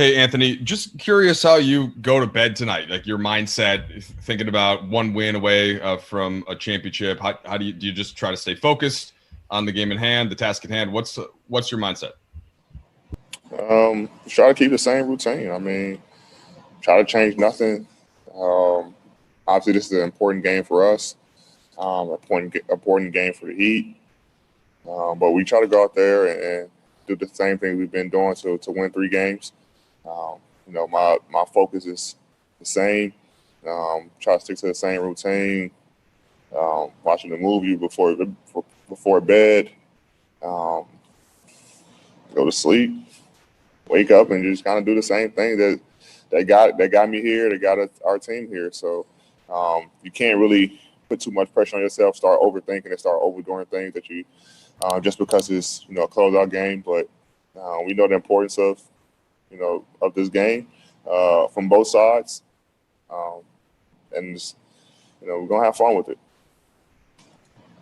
Hey, Anthony, just curious how you go to bed tonight, like your mindset, thinking about one win away from a championship. How do you just try to stay focused on the game in hand, the task at hand? What's your mindset? Try to keep the same routine. I mean, try to change nothing. Um, Obviously, this is an important game for us. Important game for the Heat. But we try to go out there and do the same thing we've been doing to win 3 games. Um, my focus is the same. Try to stick to the same routine. Watching the movie before bed. Um, Go to sleep. Wake up and just kind of do the same thing that got me here. That got our team here. So you can't really put too much pressure on yourself. Start overthinking and start overdoing things that you just because it's a closeout game. But we know the importance of this game from both sides, um, and just, we're gonna have fun with it.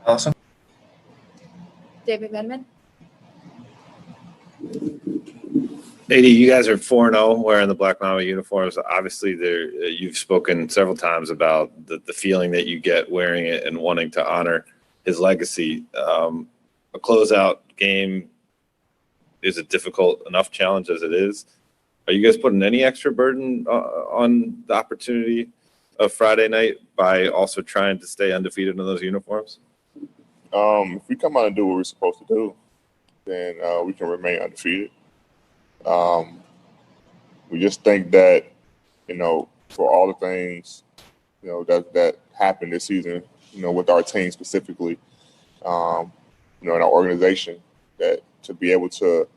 Awesome. David Benman. AD, you guys are 4-0 wearing the Black Mamba uniforms. Obviously, you've spoken several times about the feeling that you get wearing it and wanting to honor his legacy. A closeout game is a difficult enough challenge as it is. Are you guys putting any extra burden on the opportunity of Friday night by also trying to stay undefeated in those uniforms? If we come out and do what we're supposed to do, then we can remain undefeated. We just think that, for all the things, that happened this season, with our team specifically, in our organization, that to be able to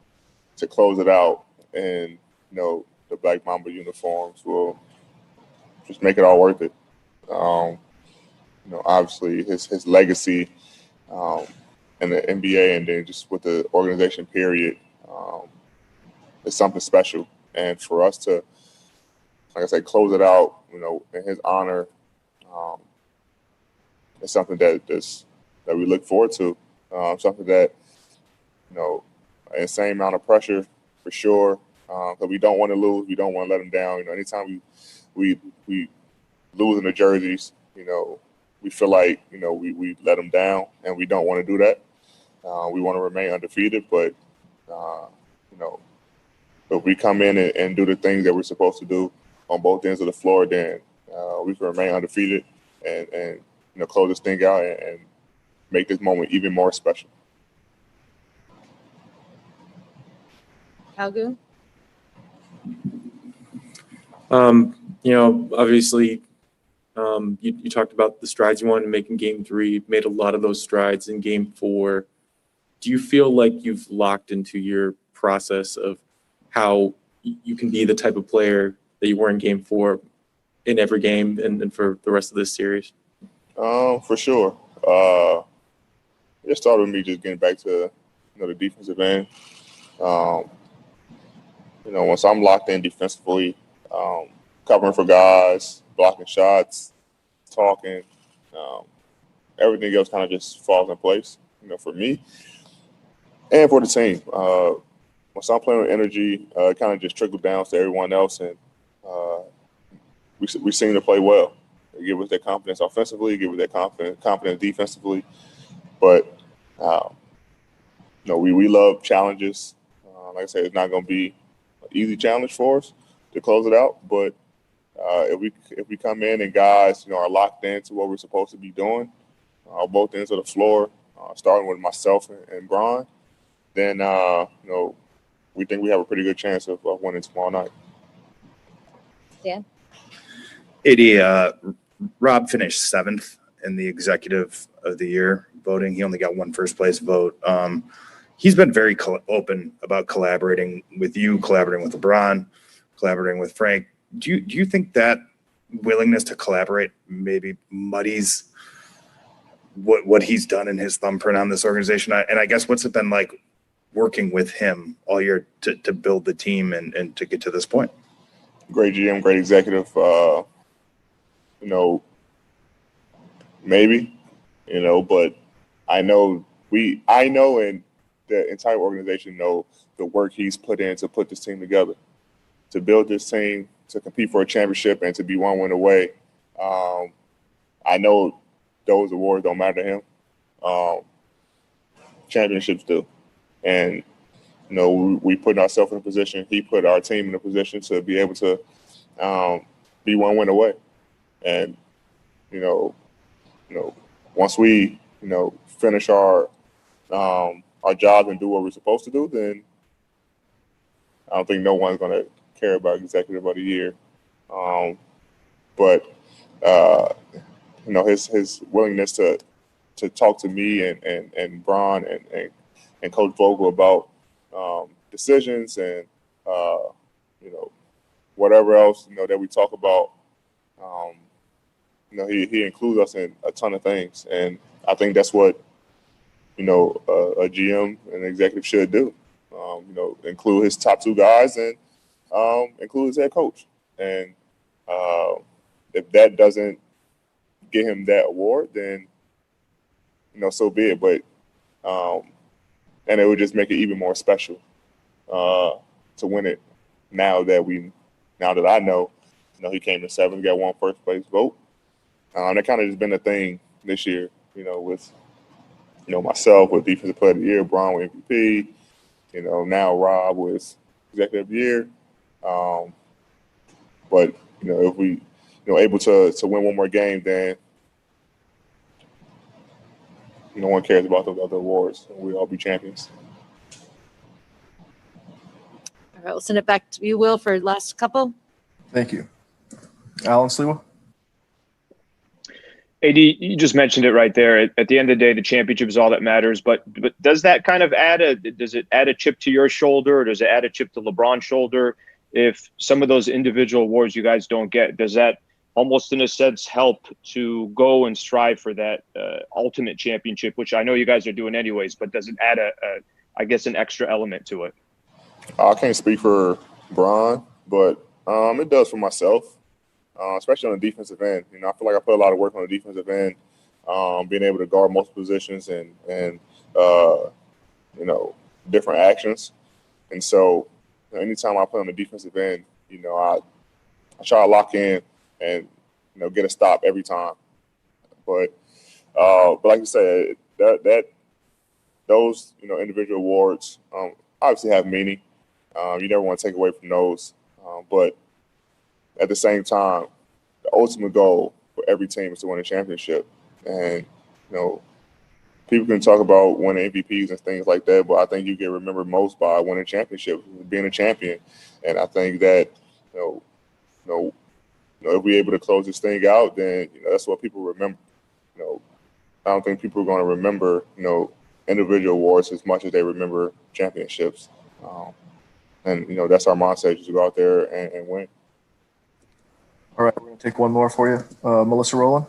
close it out and, the Black Mamba uniforms will just make it all worth it. Obviously his legacy in the NBA and then just with the organization period, is something special. And for us to, like I said, close it out, in his honor, it's something that we look forward to. Something that, insane amount of pressure for sure. Because we don't want to lose, we don't want to let them down. Anytime we lose in the jerseys, we feel like we let them down, and we don't want to do that. We want to remain undefeated, but if we come in and do the things that we're supposed to do on both ends of the floor, then we can remain undefeated and close this thing out and make this moment even more special. Algoon. Obviously, you talked about the strides you wanted to make in Game 3, made a lot of those strides in Game 4. Do you feel like you've locked into your process of how you can be the type of player that you were in Game 4 in every game and for the rest of this series? For sure. It started with me just getting back to the defensive end. Once I'm locked in defensively, covering for guys, blocking shots, talking, everything else kind of just falls in place, for me and for the team. Once I'm playing with energy, it kind of just trickles down to everyone else, and we seem to play well. They give us that confidence offensively, give us that confidence defensively. But, we love challenges. Like I said, it's not going to be an easy challenge for us to close it out. But if we come in and guys, are locked into what we're supposed to be doing, both ends of the floor, starting with myself and Brian, then, we think we have a pretty good chance of winning tomorrow night. Dan. AD, Rob finished 7th in the Executive of the Year voting. He only got one first place vote. He's been very open about collaborating with you, collaborating with LeBron, collaborating with Frank. Do you think that willingness to collaborate maybe muddies what he's done in his thumbprint on this organization? And I guess what's it been like working with him all year to build the team and to get to this point? Great GM, great executive. Maybe, but I know and the entire organization know the work he's put in to put this team together. to build this team to compete for a championship and to be one win away. I know those awards don't matter to him. Championships do. And, we put ourselves in a position, he put our team in a position to be able to be one win away. And, once we, finish our job and do what we're supposed to do, then I don't think no one's going to care about Executive of the Year. But his willingness to talk to me and Bron and Coach Vogel about decisions and whatever else that we talk about. He includes us in a ton of things, and I think that's what a GM and executive should do. Include his top two guys and include his head coach. And if that doesn't get him that award, then so be it. But and it would just make it even more special to win it. Now that I know, he came in seventh, got one first place vote. That kind of just been a thing this year, with myself with Defensive Player of the Year, Bron with MVP, now Rob with Executive of the Year. But if we able to win one more game, then no one cares about those other awards. We'll all be champions. All right, we'll send it back to you, Will, for last couple. Thank you. Alan Sliwa. AD, you just mentioned it right there. At the end of the day, the championship is all that matters. But does that kind of does it add a chip to your shoulder, or does it add a chip to LeBron's shoulder? If some of those individual awards you guys don't get, does that almost in a sense help to go and strive for that ultimate championship, which I know you guys are doing anyways, but does it add I guess an extra element to it? I can't speak for Bron, but it does for myself. Especially on the defensive end. I feel like I put a lot of work on the defensive end, being able to guard multiple positions and different actions. And so anytime I play on the defensive end, I try to lock in and, get a stop every time. But like you said, those, individual awards obviously have meaning. You never want to take away from those. But at the same time, the ultimate goal for every team is to win a championship. And, people can talk about winning MVPs and things like that, but I think you get remembered most by winning championships, being a champion. And I think that, if we're able to close this thing out, then, that's what people remember. I don't think people are going to remember, individual awards as much as they remember championships. And, that's our mindset, is to go out there and win. All right, we're going to take one more for you. Melissa Rowland.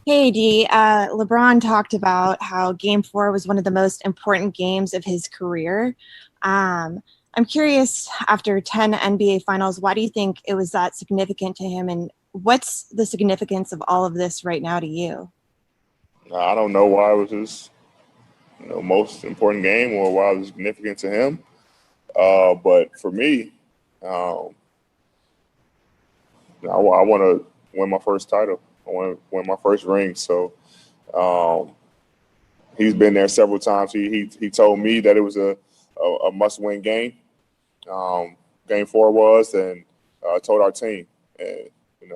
Hey, D. LeBron talked about how Game 4 was one of the most important games of his career. I'm curious, after 10 NBA Finals, why do you think it was that significant to him, and what's the significance of all of this right now to you? I don't know why it was his most important game or why it was significant to him. But for me, I want to win my first title. I want to win my first ring. So he's been there several times. He told me that it was a must-win game. Game 4 was, and told our team. And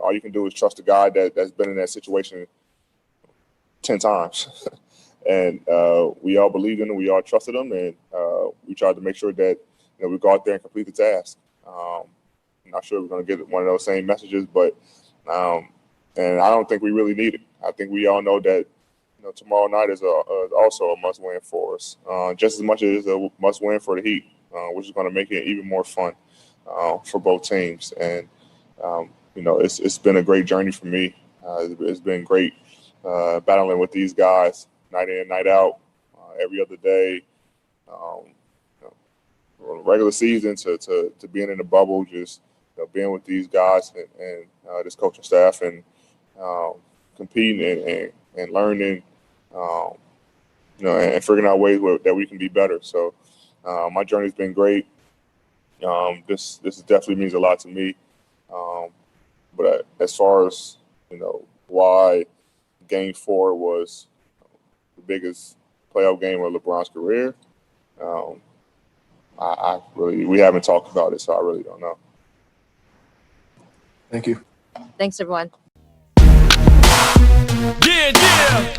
all you can do is trust a guy that's been in that situation 10 times. And we all believed in him. We all trusted him, and we tried to make sure that we go out there and complete the task. I'm not sure we're going to get one of those same messages, but and I don't think we really need it. I think we all know that tomorrow night is also a must-win for us, just as much as it's a must-win for the Heat, which is going to make it even more fun for both teams. And it's been a great journey for me. It's been great battling with these guys night in, night out, every other day. From the regular season to being in the bubble, just being with these guys and this coaching staff and competing and learning, and figuring out ways that we can be better. So my journey's been great. This definitely means a lot to me. But as far as why Game 4 was the biggest playoff game of LeBron's career, we haven't talked about it, so I really don't know. Thank you. Thanks, everyone. Yeah.